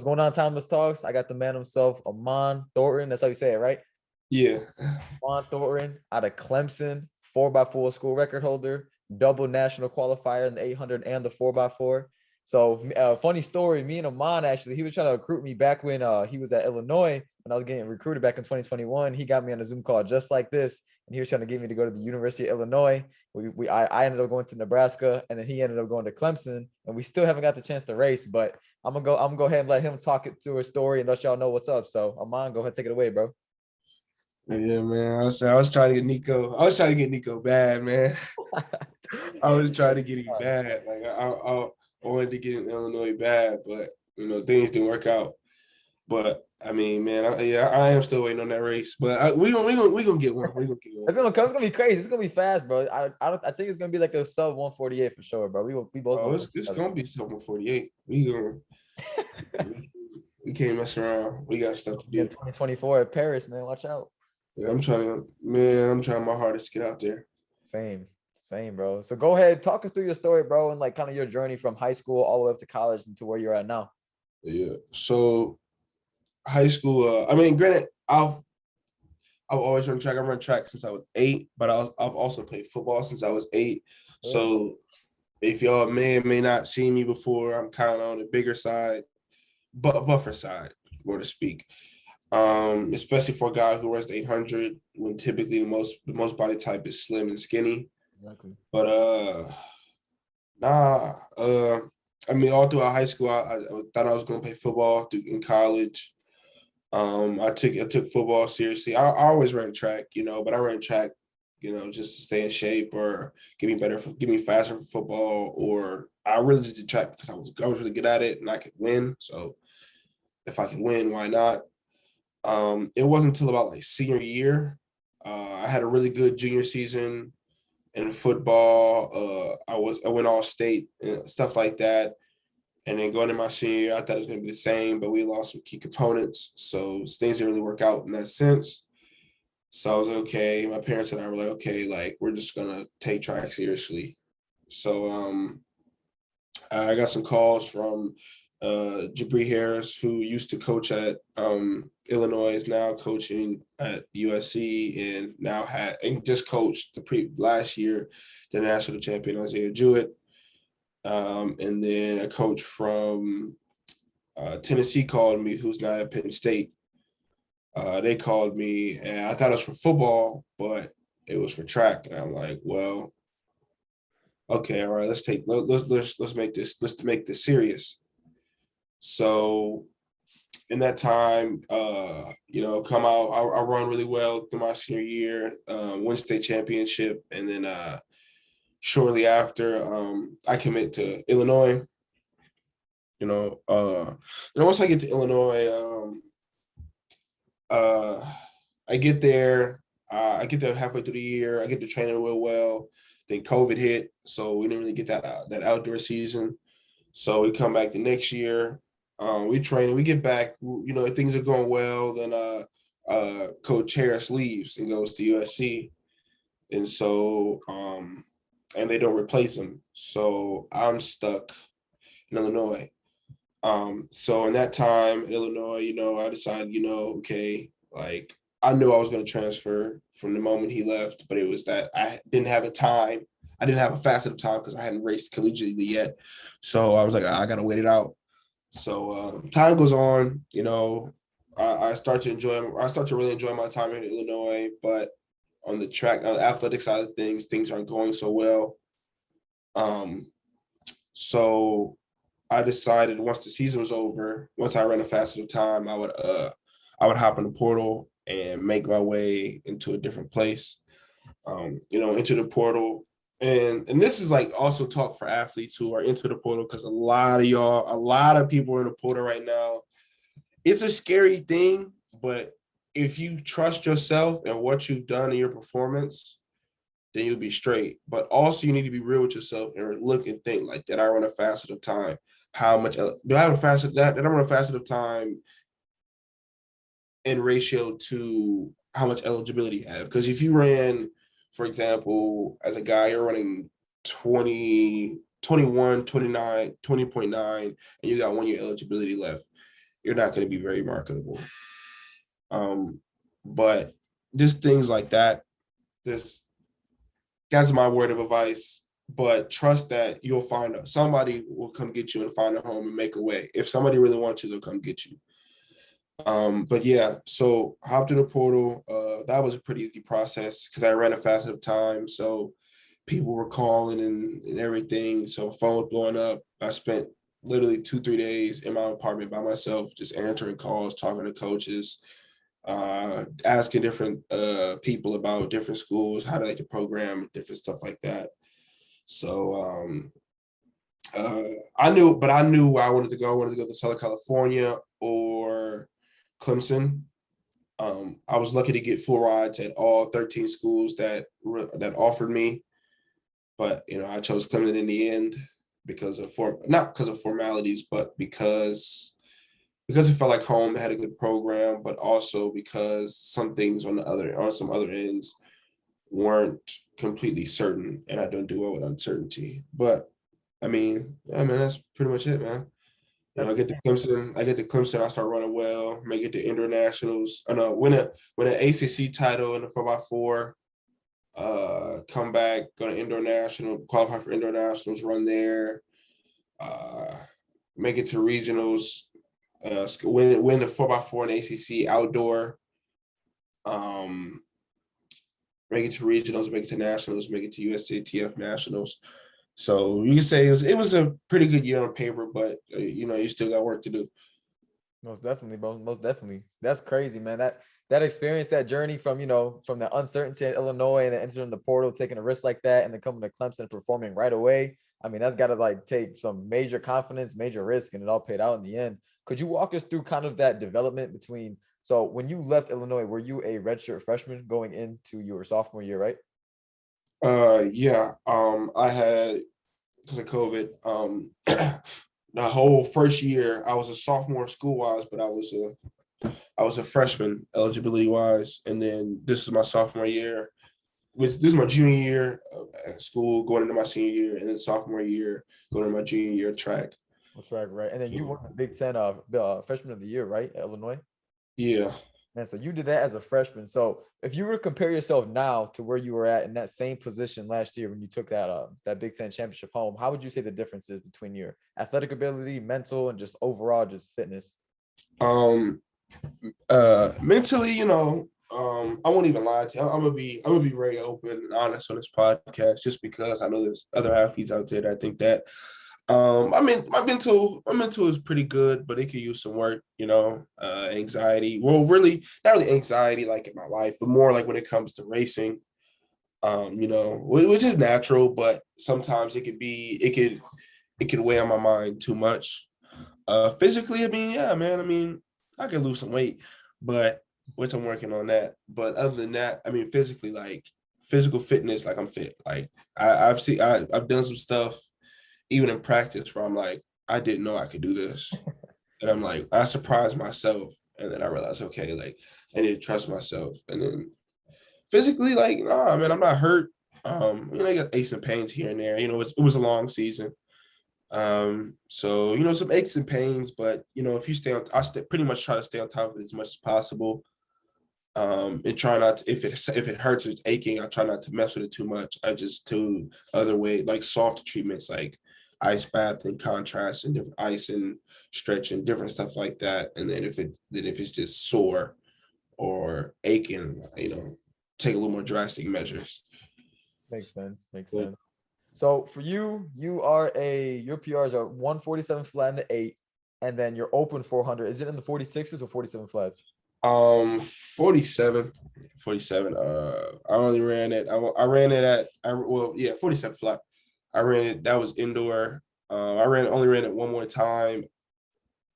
going on, Thomas Talks? I got the man himself, Aman Thornton. That's how you say it, right? Yeah. Aman Thornton out of Clemson, 4x4 school record holder, double national qualifier in the 800 and the 4x4. So, funny story. Me and Aman actually, he was trying to recruit me back when he was at Illinois. When I was getting recruited back in 2021, he got me on a Zoom call just like this, and he was trying to get me to go to the University of Illinois. I ended up going to Nebraska, and then he ended up going to Clemson, and we still haven't got the chance to race. But I'm gonna go ahead and let him talk it through his story and let y'all know what's up. So, Aman, go ahead, take it away, bro. Yeah, man. I was trying to get Niko. I was trying to get Niko bad, man. I was trying to get him bad. Like I wanted to get in Illinois bad, but things didn't work out. But I mean, man, I am still waiting on that race. But we gonna get one. We gonna get one. It's gonna be crazy. It's gonna be fast, bro. I think it's gonna be like a sub 148 for sure, bro. We both. Oh, it's gonna be sub 148. We can't mess around. We got stuff to do. 2024 at Paris, man. Watch out. Yeah, I'm trying my hardest to get out there. Same, bro. So go ahead, talk us through your story, bro, and like kind of your journey from high school all the way up to college and to where you're at now. Yeah. So high school, I mean, granted, I've always run track. I've run track since I was 8, but I've also played football since I was 8. Yeah. So if y'all may or may not see me before, I'm kind of on the bigger side, but buffer side, more to speak. Especially for a guy who runs the 800, when typically the most body type is slim and skinny. Exactly. But I mean, all throughout high school, I thought I was going to play football in college. I took football seriously. I always ran track, but I ran track, just to stay in shape or get me faster for football. Or I really just did track because I was really good at it and I could win. So if I could win, why not? It wasn't until about like senior year. I had a really good junior season in football. I went all state and stuff like that. And then going to my senior year, I thought it was going to be the same, but we lost some key components. So things didn't really work out in that sense. So I was okay. My parents and I were like, okay, like we're just going to take track seriously. So I got some calls from Jabri Harris, who used to coach at Illinois, is now coaching at USC, and just coached last year the national champion Isaiah Jewett. And then a coach from Tennessee called me, who's now at Penn State. They called me, and I thought it was for football, but it was for track. And I'm like, well, okay, all right, let's make this serious. So in that time, come out, I run really well through my senior year, win state championship, and then shortly after, I commit to Illinois. Once I get to Illinois, I get there halfway through the year. I get to training real well. Then COVID hit, so we didn't really get that outdoor season. So we come back the next year. We train, we get back, things are going well. Then Coach Harris leaves and goes to USC. And so, and they don't replace him. So I'm stuck in Illinois. So in that time in Illinois, I decided, okay, like I knew I was going to transfer from the moment he left, but it was that I didn't have a time. I didn't have a facet of time because I hadn't raced collegiately yet. So I was like, I got to wait it out. So time goes on, I start to really enjoy my time in Illinois, but on the track, on the athletic side of things aren't going so well. So I decided once the season was over, once I ran a facet of time, I would hop in the portal and make my way into a different place, into the portal. And this is like also talk for athletes who are into the portal, because a lot of people are in the portal right now. It's a scary thing, but if you trust yourself and what you've done in your performance, then you'll be straight. But also you need to be real with yourself and look and think, like, did I run a facet of time? How much do I have a facet that I run a facet of time in ratio to how much eligibility you have? Because if you ran, for example, as a guy, you're running 20, 21, 29, 20.9, and you got 1 year eligibility left, you're not going to be very marketable. But just things like that, that's my word of advice. But trust that you'll find somebody will come get you and find a home and make a way. If somebody really wants you, they'll come get you. But yeah, so hopped in the portal. That was a pretty easy process because I ran a fast enough time. So people were calling and everything. So phone was blowing up. I spent literally 2-3 days in my apartment by myself, just answering calls, talking to coaches, asking different people about different schools, how to like the program, different stuff like that. So I knew where I wanted to go. I wanted to go to Southern California or Clemson. I was lucky to get full rides at all 13 schools that offered me, but I chose Clemson in the end because of not because of formalities, but because it felt like home. It had a good program, but also because some things on some other ends weren't completely certain, and I don't do well with uncertainty. But I mean, that's pretty much it, man. I get to Clemson, I start running well, make it to internationals. I know win an ACC title in the 4x4, come back, go to international, qualify for internationals, run there, make it to regionals, win the 4x4 and ACC outdoor, make it to regionals, make it to nationals, make it to USATF nationals. So you can say it was a pretty good year on paper, but you still got work to do. Most definitely, bro. Most definitely. That's crazy, man. That experience, that journey from the uncertainty in Illinois and then entering the portal, taking a risk like that, and then coming to Clemson and performing right away. I mean, that's got to like take some major confidence, major risk, and it all paid out in the end. Could you walk us through kind of that development between? So when you left Illinois, were you a redshirt freshman going into your sophomore year, right? Yeah. I had, because of COVID, the whole first year I was a sophomore school wise, but I was a freshman eligibility wise, and then this is my sophomore year. This is my junior year at school, going into my senior year, and then sophomore year going into my junior year track. That's right. And then you won the Big Ten freshman of the year, right, at Illinois? Yeah. And so you did that as a freshman. So if you were to compare yourself now to where you were at in that same position last year when you took that Big Ten championship home, how would you say the difference is between your athletic ability, mental, and just overall just fitness? Mentally, I won't even lie to you. I'm gonna be very open and honest on this podcast, just because I know there's other athletes out there that think that. I mean, my mental is pretty good, but it could use some work. Anxiety. Well, really, not really anxiety like in my life, but more like when it comes to racing. Which is natural, but sometimes it could weigh on my mind too much. Physically, I mean, yeah, man. I mean, I can lose some weight, but which I'm working on that. But other than that, I mean, physically, like physical fitness, like I'm fit. Like I've done some stuff even in practice where I'm like, I didn't know I could do this. And I'm like, I surprised myself. And then I realized, okay, like I need to trust myself. And then physically, like, nah, man, I'm not hurt. I got aches and pains here and there. It was a long season. So some aches and pains, but if you stay on, pretty much try to stay on top of it as much as possible. And try not to, if it hurts, it's aching, I try not to mess with it too much. I just do other way, like soft treatments, like ice bath and contrast and different ice and stretch and different stuff like that. And then if it's just sore or aching, take a little more drastic measures. Makes sense. So for you, your PRs are 147 flat in the 8, and then your open 400. Is it in the 46s or 47 flats? 47. I only ran it. I ran it at 47 flat. I ran it. That was indoor. Only ran it one more time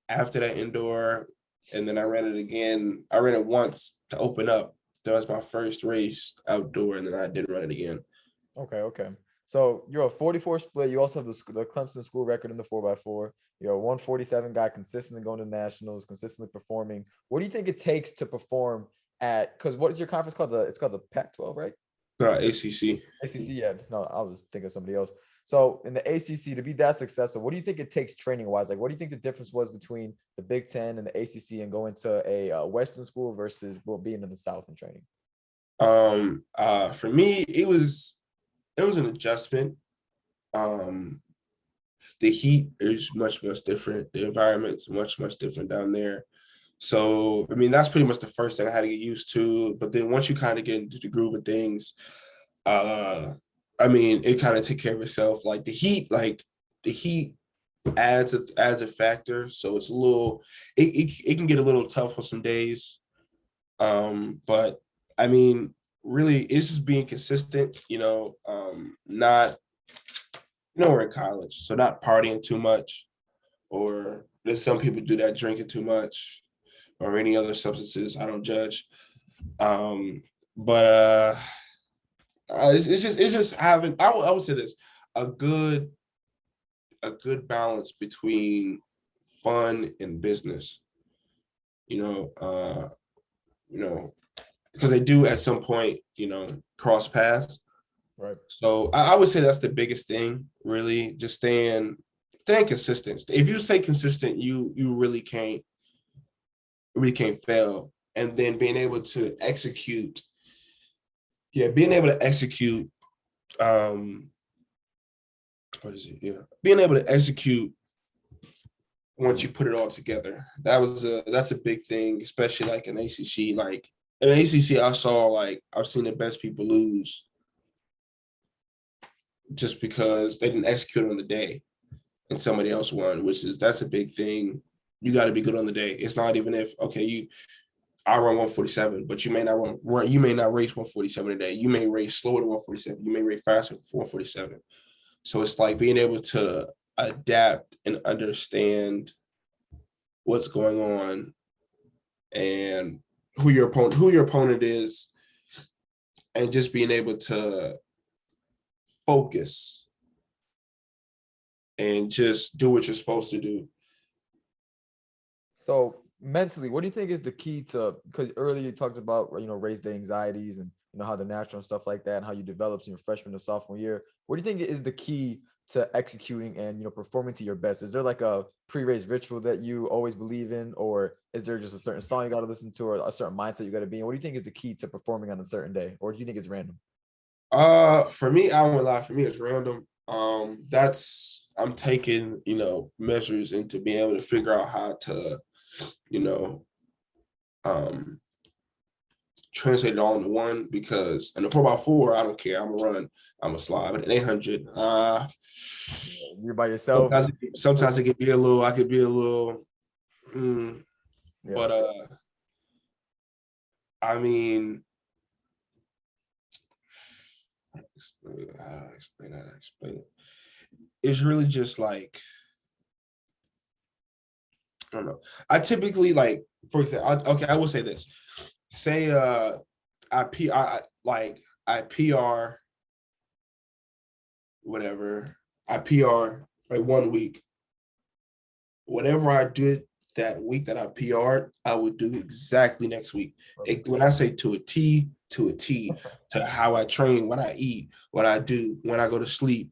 after that indoor, and then I ran it again. I ran it once to open up. That was my first race outdoor, and then I didn't run it again. Okay. So you're a 44 split. You also have the Clemson school record in the 4x4. You're a 147 guy, consistently going to nationals, consistently performing. What do you think it takes to perform at? Because what is your conference called? It's called the Pac-12, right? No, ACC. ACC. Yeah. No, I was thinking of somebody else. So in the ACC, to be that successful, what do you think it takes training wise? Like, what do you think the difference was between the Big Ten and the ACC and going to a Western school versus being in the South and training? For me, it was an adjustment. The heat is much different. The environment's much different down there. So, I mean, that's pretty much the first thing I had to get used to. But then once you kind of get into the groove of things, I mean, it kind of take care of itself. Like the heat adds a factor. So it's a little, it can get a little tough on some days. But I mean, really, it's just being consistent, not, we're in college, so not partying too much, or there's some people do that, drinking too much, or any other substances. I don't judge. But it's just having, I would say this, a good balance between fun and business, because they do at some point, cross paths. Right. So I would say that's the biggest thing, really, just staying consistent. If you stay consistent, you really can't fail. And then being able to execute. Yeah, being able to execute. Being able to execute once you put it all together. That's a big thing, especially like in ACC. Like in ACC, I've seen the best people lose just because they didn't execute on the day and somebody else won, that's a big thing. You got to be good on the day. It's not even if, okay, I run 147, but you may not race 147 a day. You may race slower than 147. You may race faster than 147. So it's like being able to adapt and understand what's going on and who your opponent is, and just being able to focus and just do what you're supposed to do. So mentally, what do you think is the key to, because earlier you talked about, race day anxieties and, how the natural and stuff like that, and how you developed in your freshman to sophomore year. What do you think is the key to executing and, performing to your best? Is there like a pre-race ritual that you always believe in, or is there just a certain song you got to listen to, or a certain mindset you got to be in? What do you think is the key to performing on a certain day? Or do you think it's random? For me, I won't lie. For me, it's random. I'm taking, measures into being able to figure out how to, translate it all into one, because in the 4x4, I don't care. I'm gonna run, I'm gonna slide. But in 800, you're by yourself. Sometimes it could be a little, yeah. But I mean, how do I explain it? It's really just like, I don't know. I typically, like, for example, I will say this. Say I PR whatever. I PR like 1 week. Whatever I did that week that I PR'd, I would do exactly next week. When I say to a T, to how I train, what I eat, what I do, when I go to sleep,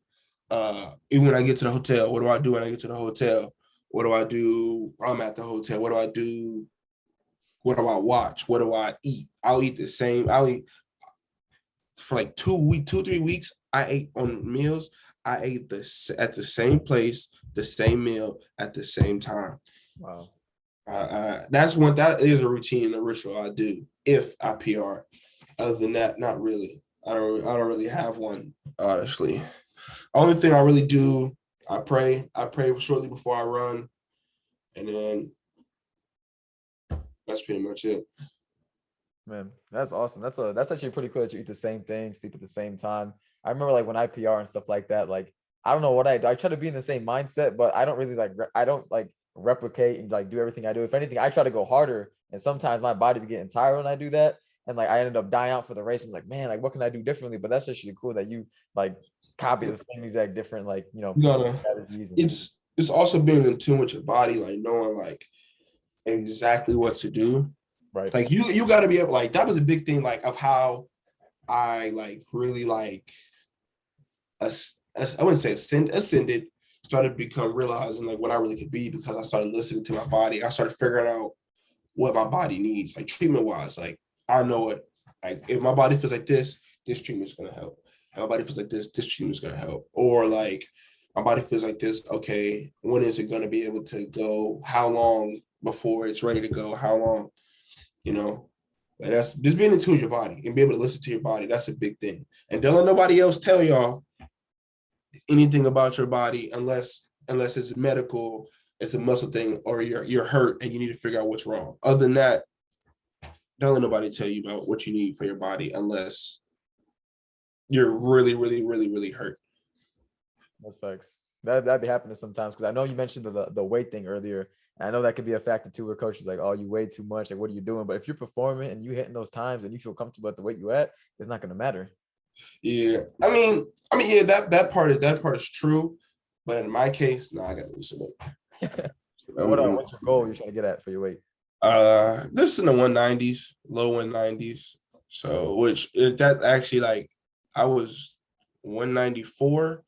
even when I get to the hotel, what do I do when I get to the hotel? What do I do while I'm at the hotel? What do I do? What do I watch? What do I eat? I'll eat the same. I'll eat for like 3 weeks. I ate on meals. I ate at the same place, the same meal at the same time. Wow. That is a routine, a ritual I do if I PR. Other than that, not really. I don't really have one, honestly. Only thing I really do, I pray. I pray shortly before I run, and then that's pretty much it. Man, that's awesome. That's actually pretty cool that you eat the same thing, sleep at the same time. I remember like when I PR and stuff like that, like I don't know what I do. I try to be in the same mindset, but I don't really I don't replicate and do everything I do. If anything, I try to go harder, and sometimes my body be getting tired when I do that, and I ended up dying out for the race. I'm like, man, what can I do differently? But that's actually cool that you copy the same exact different strategies. It's also being in tune with your body, knowing exactly what to do. Right. You got to be able, that was a big thing, of how I really I wouldn't say ascended, started to become realizing like what I really could be because I started listening to my body. I started figuring out what my body needs, like treatment wise. Like I know it. Like if my body feels like this treatment's gonna help. If my body feels like this treatment's gonna help. Or like my body feels like this. Okay, when is it gonna be able to go? How long before it's ready to go? How long? You know, like that's just being in tune with your body and be able to listen to your body. That's a big thing. And don't let nobody else tell y'all anything about your body unless it's medical, it's a muscle thing, or you're hurt and you need to figure out what's wrong. Other than that, don't let nobody tell you about what you need for your body unless you're really, really, really, really hurt. That's facts. That'd be happening sometimes because I know you mentioned the weight thing earlier. And I know that could be a factor too, where coaches like, oh, you weigh too much. Like, what are you doing? But if you're performing and you hitting those times and you feel comfortable at the weight you at, it's not gonna matter. Yeah, I mean, yeah, that part is true, but in my case, no, I got to lose some weight. What's your goal you're trying to get at for your weight? This in the 190s, low 190s. So, which that actually like I was 194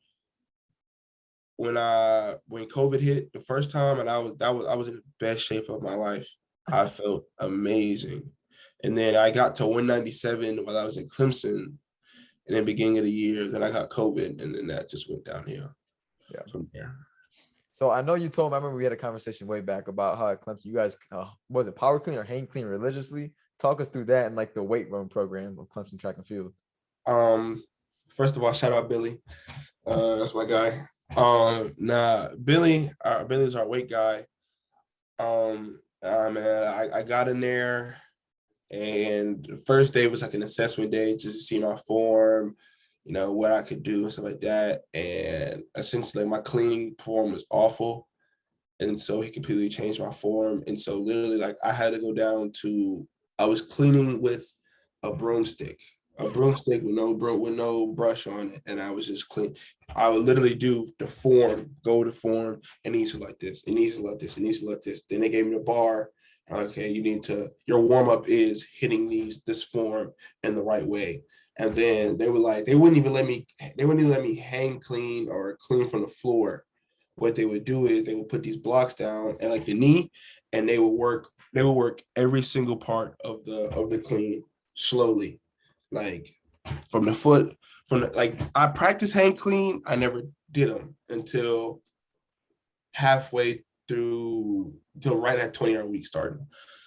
when COVID hit the first time, and I was in the best shape of my life. I felt amazing, and then I got to 197 while I was in Clemson. In the beginning of the year, then I got COVID, and then that just went downhill. Yeah. From there. So I know you told me, I remember we had a conversation way back about how at Clemson, you guys, was it power clean or hang clean religiously? Talk us through that and like the weight room program of Clemson Track and Field. First of all, shout out Billy. That's my guy. Billy's our weight guy. Man, I got in there. And the first day was like an assessment day, just to see my form, what I could do and stuff like that. And essentially my cleaning form was awful. And so he completely changed my form. And so literally like I had to go down to, I was cleaning with a broomstick with no brush on it. And I was just clean. I would literally do the form, go to form, it needs to like this, it needs to like this, it needs to like this. Then they gave me the bar. Okay, your warm-up is hitting this form in the right way. And then they wouldn't even let me hang clean or clean from the floor. What they would do is they would put these blocks down and like the knee, and they would work every single part of the clean slowly. Like from the foot, I practiced hang clean, I never did them until halfway through till right at 20-hour week started.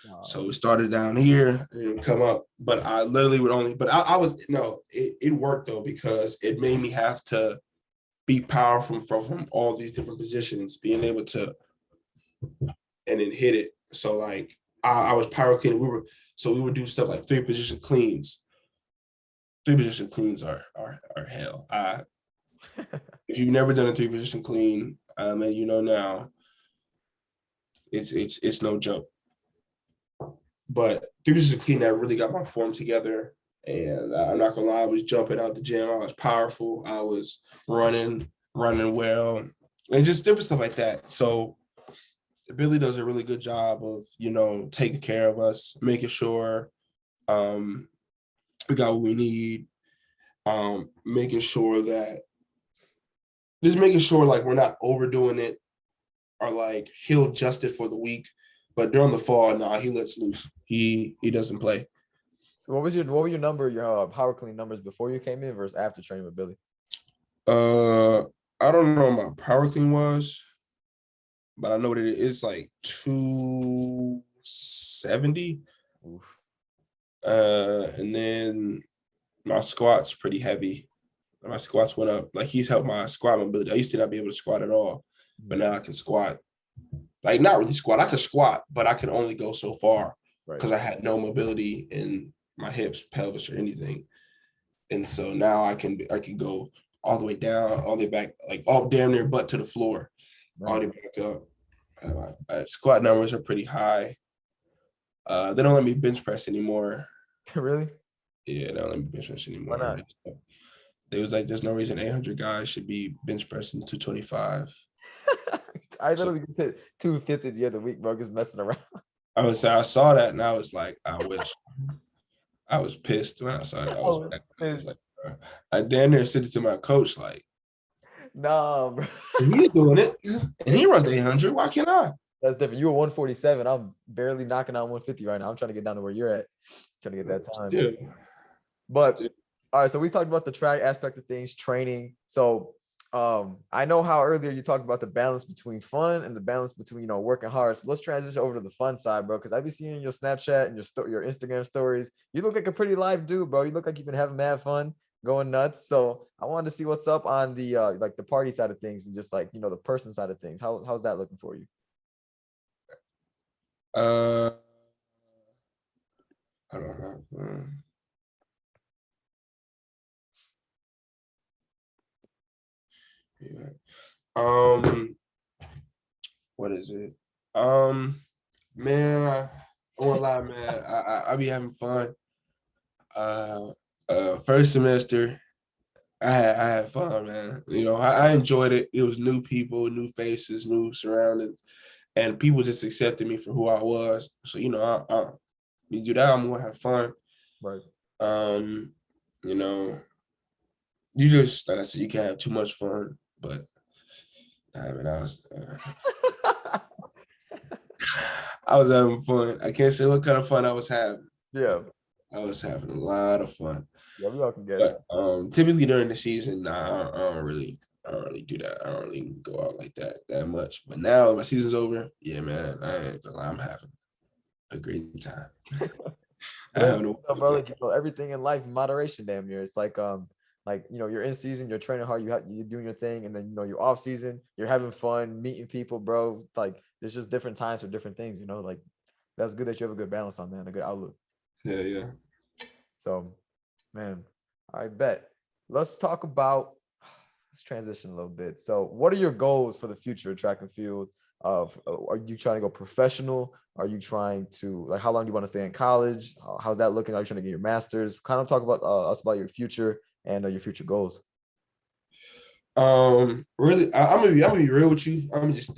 Wow. So it started down here and come up, but I literally would only, but it worked though, because it made me have to be powerful from all these different positions, being able to, and then hit it. So like I was power cleaning. We would do stuff like 3-position cleans. 3-position cleans are hell. If you've never done a 3-position clean, and now, it's no joke. But 3-position clean that really got my form together. And I'm not gonna lie, I was jumping out the gym. I was powerful. I was running well, and just different stuff like that. So Billy does a really good job of, taking care of us, making sure we got what we need, making sure like we're not overdoing it, or like he'll adjust it for the week. But during the fall, he lets loose. He doesn't play. So what were your power clean numbers before you came in versus after training with Billy? I don't know what my power clean was, but I know that it is like 270. Oof. And then my squat's pretty heavy. My squats went up. Like he's helped my squat mobility. I used to not be able to squat at all, but now I can squat. Like not really squat. I could squat, but I could only go so far because I had no mobility in my hips, pelvis, or anything. And so now I can go all the way down, all the way back, like all damn near butt to the floor, all the way back up. Squat numbers are pretty high. They don't let me bench press anymore. Really? Yeah, they don't let me bench press anymore. Why not? They was like, there's no reason 800 guys should be bench pressing 225. I literally did 250 the other week, bro, just messing around. I saw that and I was like, I wish. I was pissed when I saw it. I damn near said it to my coach, like, Nah, bro. He's doing it, and he runs the 800. Why can't I? That's different. You were 147. I'm barely knocking on 150 right now. I'm trying to get down to where you're at. Trying to get that time. Yeah. But all right, so we talked about the track aspect of things, training. So I know how earlier you talked about the balance between fun and the balance between, you know, working hard. So let's transition over to the fun side, bro. Because I be seeing your Snapchat and your Instagram stories. You look like a pretty live dude, bro. You look like you've been having mad fun, going nuts. So I wanted to see what's up on the like the party side of things and just like, you know, the person side of things. How's that looking for you? I don't know. Yeah. What is it? Man, I won't lie, man. I be having fun. First semester, I had fun, man. You know, I enjoyed it. It was new people, new faces, new surroundings, and people just accepted me for who I was. So you know, you do that, I'm gonna have fun. Right. You know, you just like I said, you can't have too much fun, but I mean, I was having fun. I can't say what kind of fun I was having. Yeah. I was having a lot of fun. Yeah, we all can guess. But typically during the season, nah, I don't really do that. I don't really go out like that much. But now my season's over. Yeah, man, I ain't gonna lie, I'm having a great time. Bro, like, you know, everything in life, moderation, damn near. It's like you know, you're in season, you're training hard, you're doing your thing, and then you know, you're off season, you're having fun, meeting people, bro. Like, there's just different times for different things, you know. Like, that's good that you have a good balance on that, and a good outlook. Yeah. So, man, I bet. Let's talk about. Let's transition a little bit. So, what are your goals for the future of track and field? Are you trying to go professional? Are you trying to, like, how long do you want to stay in college? How's that looking? Are you trying to get your master's? Kind of talk about us about your future and your future goals. Really, I'm gonna be real with you. I'm just,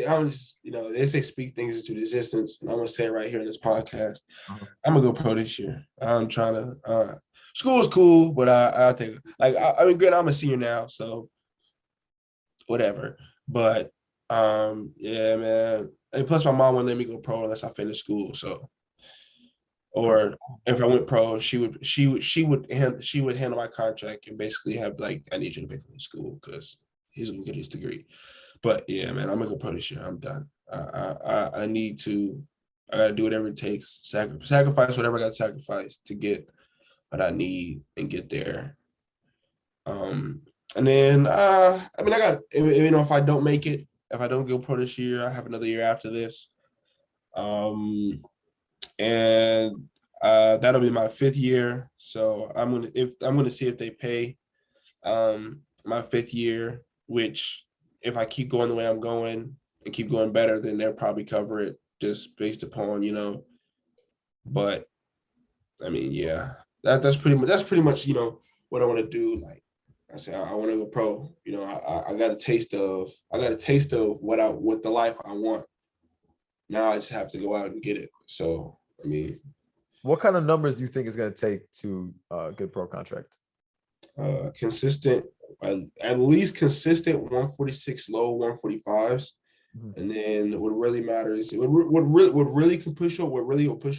you know, they say speak things into existence, and I'm gonna say it right here in this podcast. I'm gonna go pro this year. I'm trying to. School is cool, but I think, like, I mean, good. I'm a senior now, so whatever. But yeah, man. And plus, my mom wouldn't let me go pro unless I finished school. So, or if I went pro, she would handle my contract and basically have, like, I need you to pay for the school because he's gonna get his degree. But yeah, man, I'm gonna go pro this year. I'm done. I need to. I gotta do whatever it takes. Sacrifice whatever I got to sacrifice to get what I need and get there. And then I mean, I got, you know, if I don't make it, if I don't go pro this year, I have another year after this. And that'll be my 5th year. So I'm gonna see if they pay my 5th year, which if I keep going the way I'm going and keep going better, then they'll probably cover it just based upon, you know. But I mean, yeah, that's pretty much, you know, what I want to do. Like I said, I want to go pro. You know, I got a taste of what the life I want. Now I just have to go out and get it. So I mean, what kind of numbers do you think is going to take to get a pro contract? Consistent, at least consistent 146 low 145s. Mm-hmm. And then what really matters, what really will push you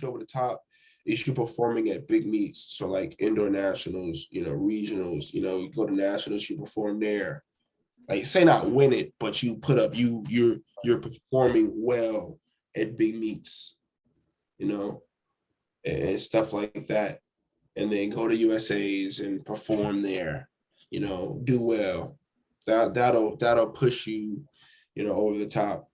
over the top is you performing at big meets. So like indoor nationals, you know, regionals, you know, you go to nationals, you perform there. Like, say not win it, but you put up, you're performing well at big meets, you know, and stuff like that. And then go to USAs and perform there, you know, do well. That'll push you, you know, over the top.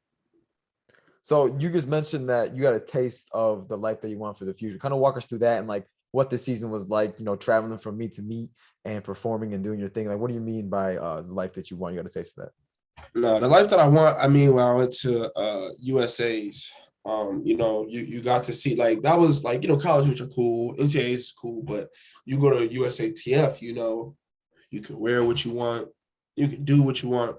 So you just mentioned that you got a taste of the life that you want for the future. Kind of walk us through that and like what the season was like, you know, traveling from meet to meet and performing and doing your thing. Like, what do you mean by the life that you want? You got a taste for that? No, the life that I want, I mean, when I went to USAs, you know, you got to see, like, that was like, you know, college meets are cool, NCAAs is cool, but you go to USATF, you know, you can wear what you want, you can do what you want.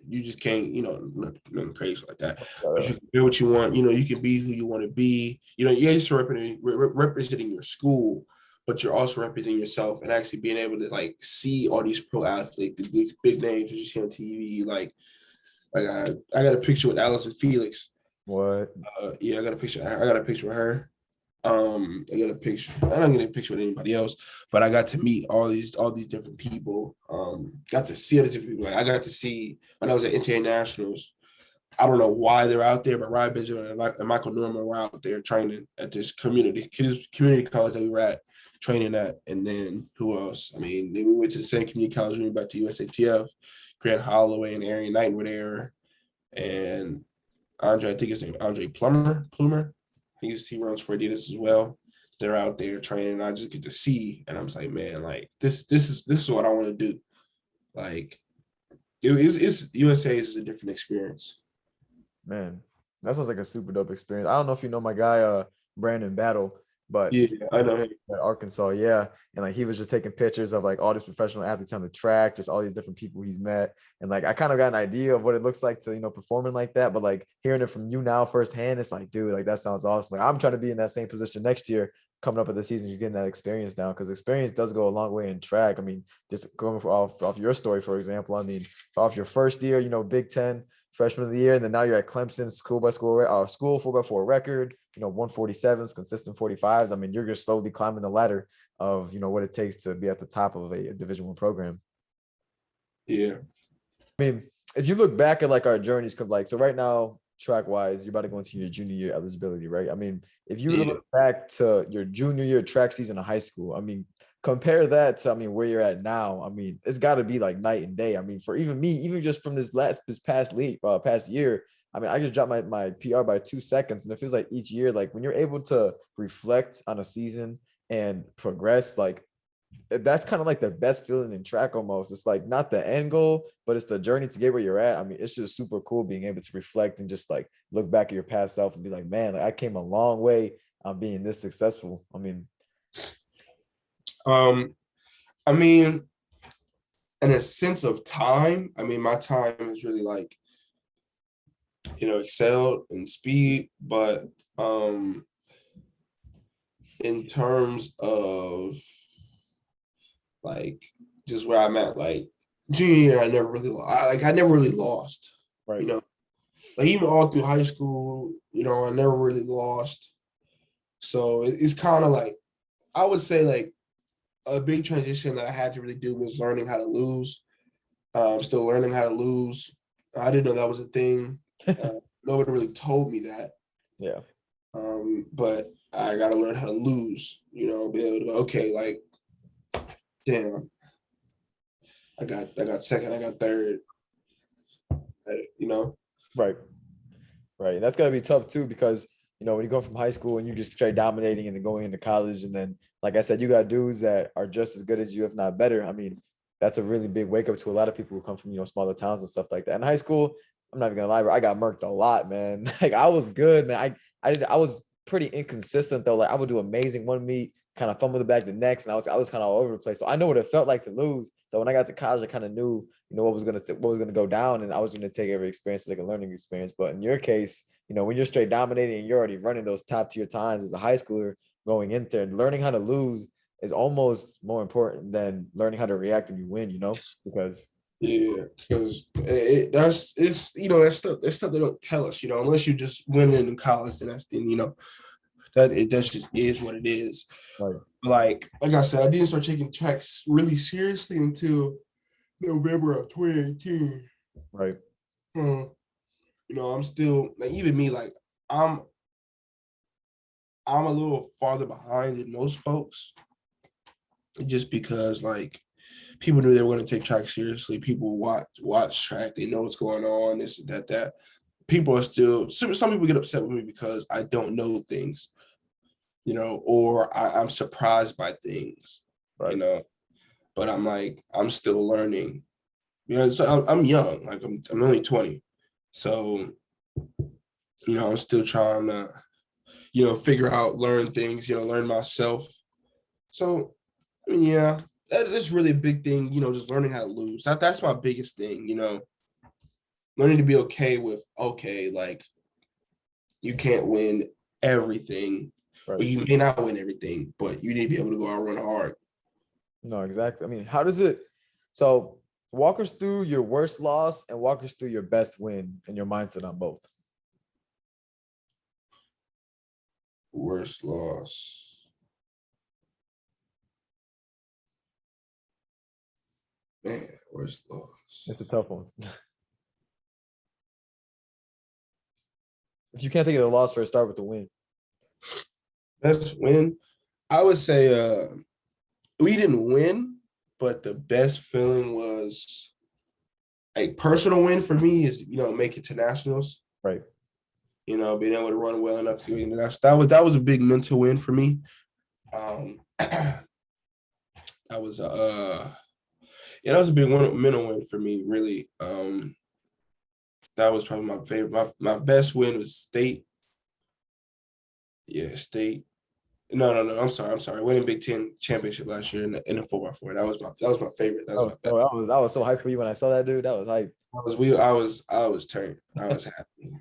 You just can't, you know, nothing crazy like that. But you can do what you want. You know, you can be who you want to be. You know, you're just representing your school, but you're also representing yourself and actually being able to like see all these pro athletes, the big names that you see on TV. Like I got a picture with Allison Felix. What? Yeah, I got a picture. I got a picture with her. I got a picture. I don't get a picture with anybody else, but I got to meet all these different people. Got to see other different people. Like I got to see when I was at NTA Nationals. I don't know why they're out there, but Ryan Benjamin and Michael Norman were out there training at this community college that we were at, training at. And then who else? I mean, then we went to the same community college, we went back to USATF. Grant Holloway and Arian Knight were there. And Andre, I think his name Andre Plumer. He runs for Adidas as well. They're out there training. And I just get to see, and I'm just like, man, like this is what I want to do. Like, it's USA is a different experience. Man, that sounds like a super dope experience. I don't know if you know my guy, Brandon Battle, but Yeah, I know him. at Arkansas, yeah. And like he was just taking pictures of like all these professional athletes on the track, just all these different people he's met. And like I kind of got an idea of what it looks like to, performing like that. But like hearing it from you now firsthand, it's like, dude, like that sounds awesome. Like I'm trying to be in that same position next year, coming up at the season, you're getting that experience now, because experience does go a long way in track. I mean, just going off your story, for example, I mean, off your first year, Big Ten freshman of the year, and then now you're at Clemson, school 4x4 record, 147s, consistent 45s. I mean, you're just slowly climbing the ladder of what it takes to be at the top of a Division I program. Yeah. I mean, if you look back at like our journeys, like so right now, track wise, you're about to go into your junior year eligibility, right? I mean, if you look back to your junior year track season in high school, I mean, compare that to, where you're at now. I mean, it's got to be like night and day. I mean, for even me, even just from this past year, I mean, I just dropped my PR by 2 seconds, and it feels like each year, like when you're able to reflect on a season and progress, like that's kind of like the best feeling in track almost. It's like not the end goal, but it's the journey to get where you're at. I mean, it's just super cool being able to reflect and just like look back at your past self and be like, man, like I came a long way on being this successful. I mean, in a sense of time, I mean, my time is really like, excelled in speed, but in terms of like just where I'm at, like junior year, I never really lost, right. Like even all through high school, I never really lost. So it's kind of like, I would say like a big transition that I had to really do was learning how to lose. I'm still learning how to lose. I didn't know that was a thing. Nobody really told me that. Yeah. But I got to learn how to lose, be able to, okay, like, damn, I got second, I got third, Right. Right. That's gotta be tough too, because when you go from high school and you're just straight dominating and then going into college, and then like I said, you got dudes that are just as good as you, if not better. I mean, that's a really big wake up to a lot of people who come from smaller towns and stuff like that. In high school, I'm not even gonna lie, bro, I got murked a lot, man. Like I was good, man. I was pretty inconsistent though. Like I would do amazing one meet, kind of fumble the bag the next, and I was kind of all over the place. So I know what it felt like to lose. So when I got to college, I kind of knew what was gonna go down, and I was gonna take every experience like a learning experience. But in your case, when you're straight dominating and you're already running those top tier times as a high schooler going into it, learning how to lose is almost more important than learning how to react when you win, because because that's stuff they don't tell us, unless you just winning in college, and that's that just is what it is. right. Like I said, I didn't start taking tracks really seriously until November of 2018. Right. I'm still like, even me, like I'm a little farther behind than most folks, just because like people knew they were going to take track seriously. People watch track, they know what's going on, this, that. People are still, some people get upset with me because I don't know things, or I'm surprised by things, Right. But I'm like, I'm still learning. So I'm young, like I'm only 20. So, I'm still trying to, figure out, learn things, learn myself. So, I mean, yeah, that is really a big thing, just learning how to lose. That's my biggest thing, learning to be okay with, like, you can't win everything, Right. but you may not win everything, but, you need to be able to go out and run hard. No, exactly. I mean, how does it? So walk us through your worst loss and walk us through your best win and your mindset on both. Worst loss. Man, worst loss. It's a tough one. If you can't think of the loss first, start with the win. Best win, I would say we didn't win, but the best feeling was a personal win for me is, make it to nationals. Right. Being able to run well enough to get international. That was a big mental win for me. That was that was a big mental win for me, really. That was probably my favorite. My best win was state. Yeah, state. No. I'm sorry. Winning Big Ten championship last year in the 4x4. That was my favorite. That was my best. I was so hyped for you when I saw that, dude. That was hype. I was turned. I was happy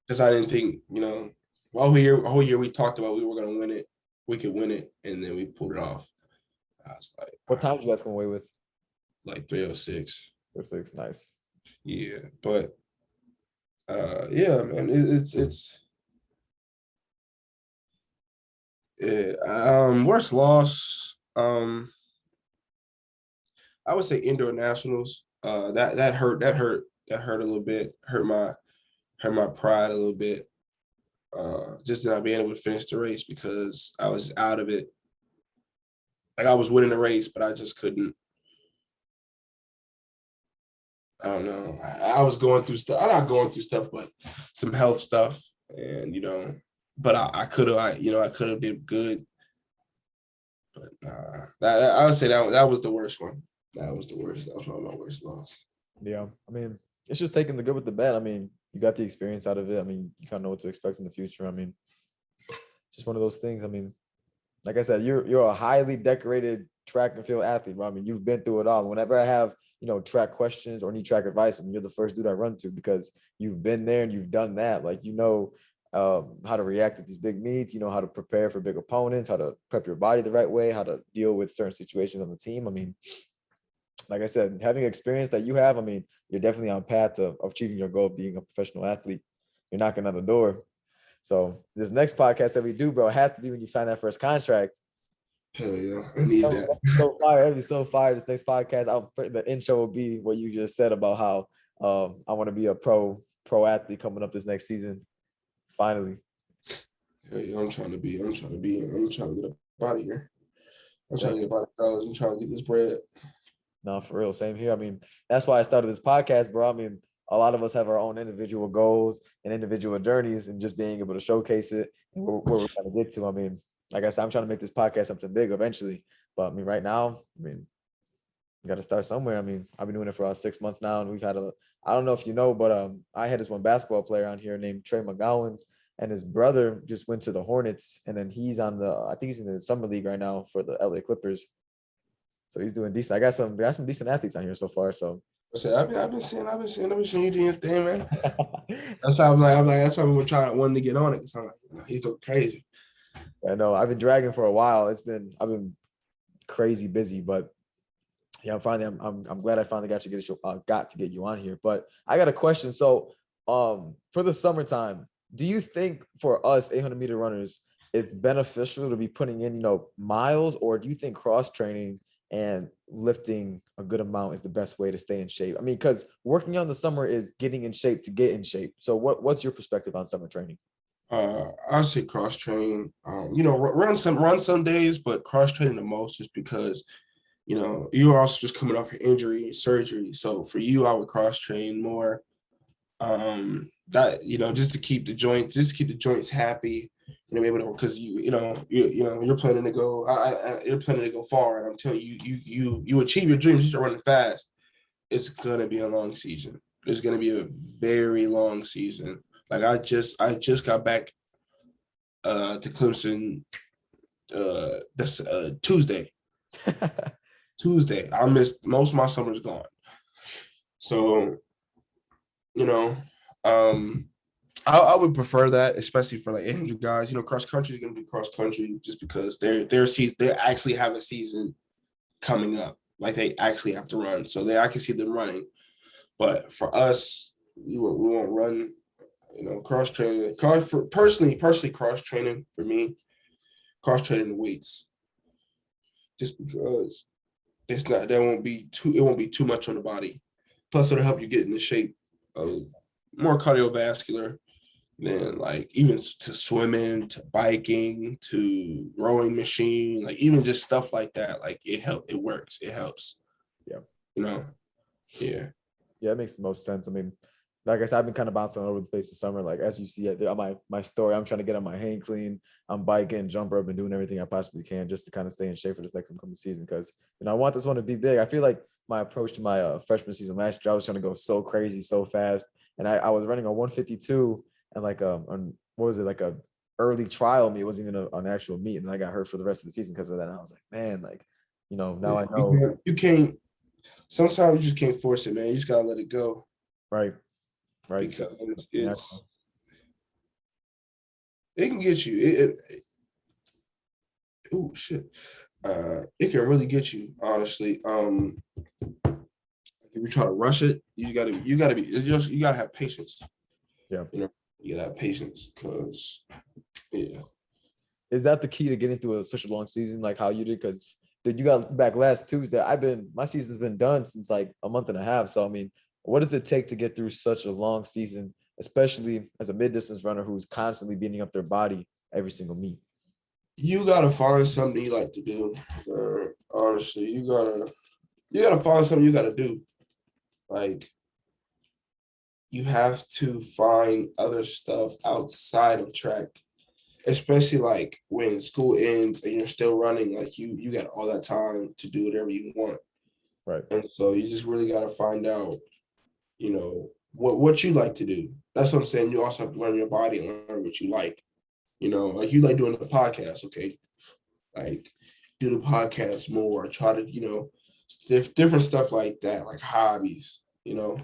because I didn't think, whole year we talked about we were gonna win it. We could win it, and then we pulled it off. I was like, what time did you guys come away with? Like 3:06. 3:06, nice. Yeah, but yeah, man, worst loss. I would say indoor nationals. That hurt a little bit. Hurt my pride a little bit. Just not being able to finish the race because I was out of it. Like I was winning the race, but I just couldn't. I don't know. I was going through stuff. I'm not going through stuff, but some health stuff, and but I could have. I could have did good. But I would say that was the worst one. That was the worst. That was probably my worst loss. Yeah, I mean, it's just taking the good with the bad. I mean, you got the experience out of it. I mean, you kind of know what to expect in the future. I mean, just one of those things. I mean, like I said, you're a highly decorated track and field athlete, bro. I mean, you've been through it all. Whenever I have, track questions or need track advice, I mean, you're the first dude I run to because you've been there and you've done that. Like, how to react at these big meets, how to prepare for big opponents, how to prep your body the right way, how to deal with certain situations on the team. I mean, like I said, having experience that you have, I mean, you're definitely on path of achieving your goal of being a professional athlete. You're knocking on the door. So this next podcast that we do, bro, has to be when you sign that first contract. Hell yeah, I need that. So fire, it'll be so fire. This next podcast, the intro will be what you just said about how I want to be a pro athlete coming up this next season. Finally. Hell yeah, I'm trying to get up out of here. I'm trying to get out of college. I'm trying to get this bread. No, for real. Same here. I mean, that's why I started this podcast, bro. I mean, a lot of us have our own individual goals and individual journeys, and just being able to showcase it and where we're trying to get to. I mean, like I said, I'm trying to make this podcast something big eventually. But I mean, right now, I mean, you got to start somewhere. I mean, I've been doing it for 6 months now, and we've had I don't know if you know, but I had this one basketball player on here named Trey McGowans, and his brother just went to the Hornets, and then he's I think he's in the summer league right now for the LA Clippers. So he's doing decent. I got some decent athletes on here so far. So I've been seeing you doing your thing, man. That's why I'm like, that's why we wanting to get on it. Cause I'm like, he's go crazy. I know I've been dragging for a while. I've been crazy busy, but yeah, I'm glad I finally got to get you on here. But I got a question. So for the summertime, do you think for us 800-meter runners, it's beneficial to be putting in, miles, or do you think cross training and lifting a good amount is the best way to stay in shape? I mean, because working on the summer is getting in shape to get in shape. So what's your perspective on summer training? I say cross train. Run some days, but cross training the most, just because you're also just coming off your injury, surgery. So for you, I would cross train more. That just to keep the joints happy. Be able to, because you're planning to go. You're planning to go far, and I'm telling you, you achieve your dreams. You're running fast. It's gonna be a long season. It's gonna be a very long season. Like I just got back to Clemson this Tuesday. Tuesday. I missed most of my summer's gone. So, I would prefer that, especially for like 800 guys. Cross country is going to be cross country just because their season, they actually have a season coming up. Like they actually have to run, so I can see them running. But for us, we won't run. Cross training. Personally, cross training for me, cross training the weights, just because it's not. It won't be too much on the body. Plus, it'll help you get into shape. More cardiovascular than like even to swimming, to biking, to rowing machine, like even just stuff like that. Like it works, it helps. Yeah. Yeah. Yeah, it makes the most sense. I mean, like I said, I've been kind of bouncing all over the place this summer. Like as you see it on my story, I'm trying to get on my hang clean. I'm biking, jump rope, and doing everything I possibly can just to kind of stay in shape for this next upcoming season. Because I want this one to be big. I feel like my approach to my freshman season last year, I was trying to go so crazy, so fast, and I was running a 152 and like on what was it, like a early trial meet. It wasn't even an actual meet, and then I got hurt for the rest of the season because of that. And I was like, man, like now I know. You can't. Sometimes you just can't force it, man. You just gotta let it go. Right. Because it can get you. Oh shit. It can really get you, honestly. If you try to rush it, you gotta have patience. Yeah. You gotta have patience because Is that the key to getting through such a long season like how you did? Because you got back last Tuesday. My season's been done since like a month and a half. So I mean, what does it take to get through such a long season, especially as a mid-distance runner who's constantly beating up their body every single meet? You gotta find something you like to do. Honestly, you gotta find something you gotta do. Like you have to find other stuff outside of track, especially like when school ends and you're still running. Like you got all that time to do whatever you want. Right. And so you just really got to find out, what you like to do. That's what I'm saying. You also have to learn your body and learn what you like. Like you like doing the podcast, okay? Like do the podcast more, try to, different stuff like that, like hobbies, Yeah.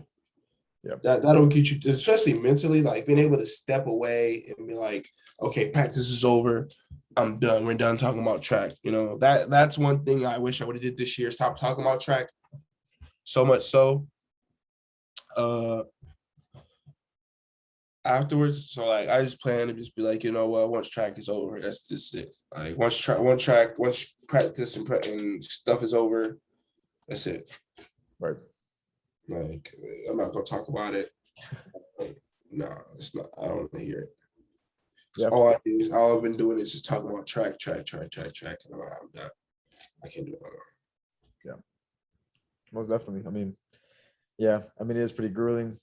That'll get you, especially mentally, like being able to step away and be like, okay, practice is over. I'm done. We're done talking about track. That's one thing I wish I would have did this year. Stop talking about track. So much so. Afterwards, so like I just plan to just be like, once track is over, that's just it. Like once practice and stuff is over, that's it. Right. Like I'm not gonna talk about it. No, it's not. I don't want to hear it. Yeah. All I've been doing is just talking about track, and I'm done. I can't do it anymore. Yeah. Most definitely. I mean, it is pretty grueling.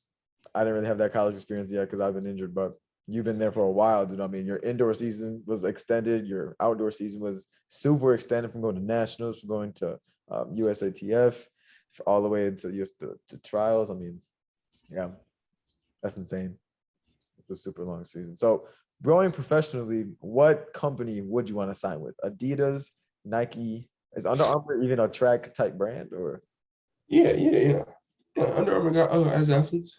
I didn't really have that college experience yet because I've been injured, but you've been there for a while, dude. I mean, your indoor season was extended. Your outdoor season was super extended from going to nationals, from going to USATF, all the way into to trials. I mean, yeah, that's insane. It's a super long season. So growing professionally, what company would you want to sign with? Adidas, Nike? Is Under Armour even a track type brand or? Yeah. Under Armour got as athletes.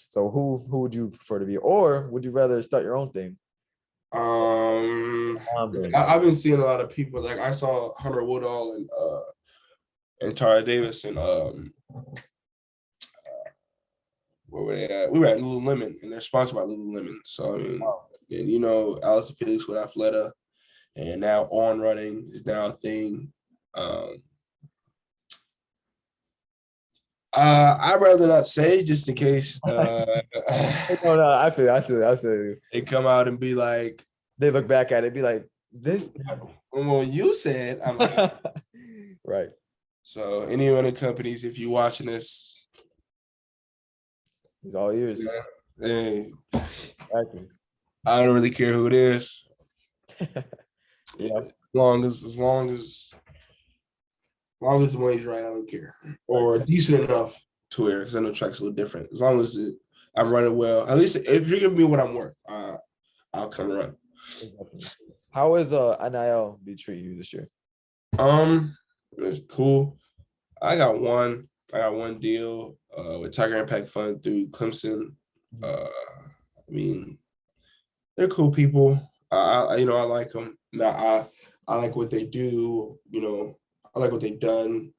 So who would you prefer to be, or would you rather start your own thing? I've been seeing a lot of people. Like I saw Hunter Woodall and Tara Davis and where were they at? We were at Lululemon, and they're sponsored by Lululemon. So I mean, and Allison Felix with Athleta, and now On Running is now a thing. I'd rather not say just in case. No, I feel you. They come out and be like, they look back at it, be like, this. Well, you said, I'm like, right. So any of the companies, if you're watching this, it's all yours. Hey, exactly. I don't really care who it is. Yeah. As long as the money's right, I don't care. Or decent enough to wear, because I know track's a little different. As long as I'm running well, at least if you're giving me what I'm worth, I'll come run. How is NIL be treating you this year? It's cool. I got one deal with Tiger Impact Fund through Clemson. I mean, they're cool people. I like them. Now, I like what they do. I like what they've done.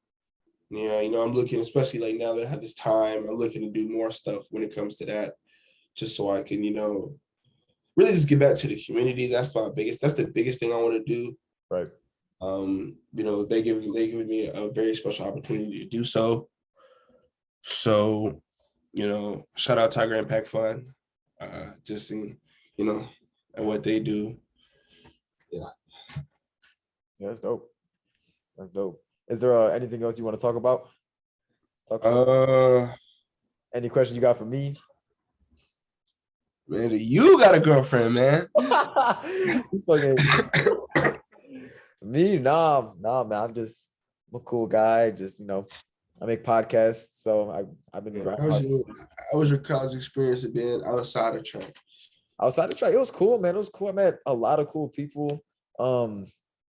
Yeah, I'm looking, especially like now that I have this time, I'm looking to do more stuff when it comes to that, just so I can, really just get back to the community. That's the biggest thing I want to do. Right. They give me a very special opportunity to do so. So, shout out Tiger Impact Fund, just in, and what they do. Yeah. Yeah, that's dope. That's dope. Is there anything else you want to talk about? Any questions you got for me? Man, you got a girlfriend, man. Me, nah, man. I'm a cool guy. Just I make podcasts, so I've been Yeah, how was your college experience of being outside of track? outside the track. It was cool, man. It was cool. I met a lot of cool people.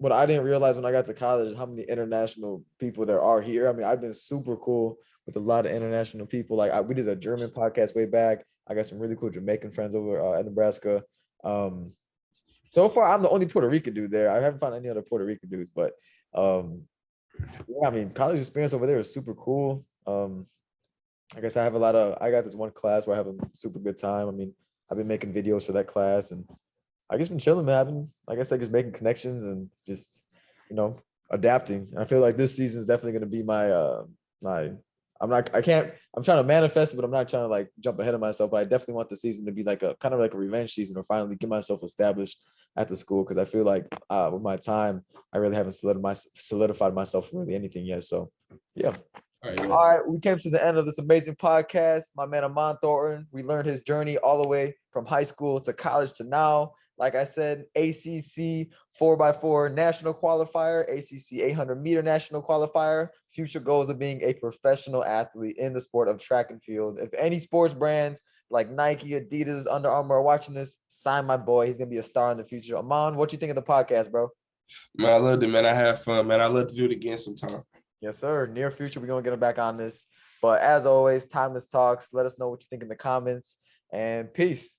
What I didn't realize when I got to college is how many international people there are here. I mean, I've been super cool with a lot of international people. Like we did a German podcast way back. I got some really cool Jamaican friends over at Nebraska. So far, I'm the only Puerto Rican dude there. I haven't found any other Puerto Rican dudes, but yeah, I mean, college experience over there is super cool. I guess I got this one class where I have a super good time. I mean, I've been making videos for that class, and I just been chilling, man. I've been, like I said, just making connections and just, adapting. And I feel like this season is definitely going to be my. I'm trying to manifest it, but I'm not trying to like jump ahead of myself. But I definitely want the season to be like a kind of like a revenge season, or finally get myself established at the school, because I feel like with my time, I really haven't solidified myself for really anything yet. So, yeah. All right, we came to the end of this amazing podcast. My man Aman Thornton, we learned his journey all the way from high school to college to now. Like I said, ACC 4x4 national qualifier, ACC 800-meter national qualifier. Future goals of being a professional athlete in the sport of track and field. If any sports brands like Nike, Adidas, Under Armour are watching this, sign my boy. He's going to be a star in the future. Aman, what you think of the podcast, bro? Man, I loved it, man. I had fun, man. I'd love to do it again sometime. Yes, sir. Near future, we're going to get him back on this. But as always, timeless talks. Let us know what you think in the comments, and peace.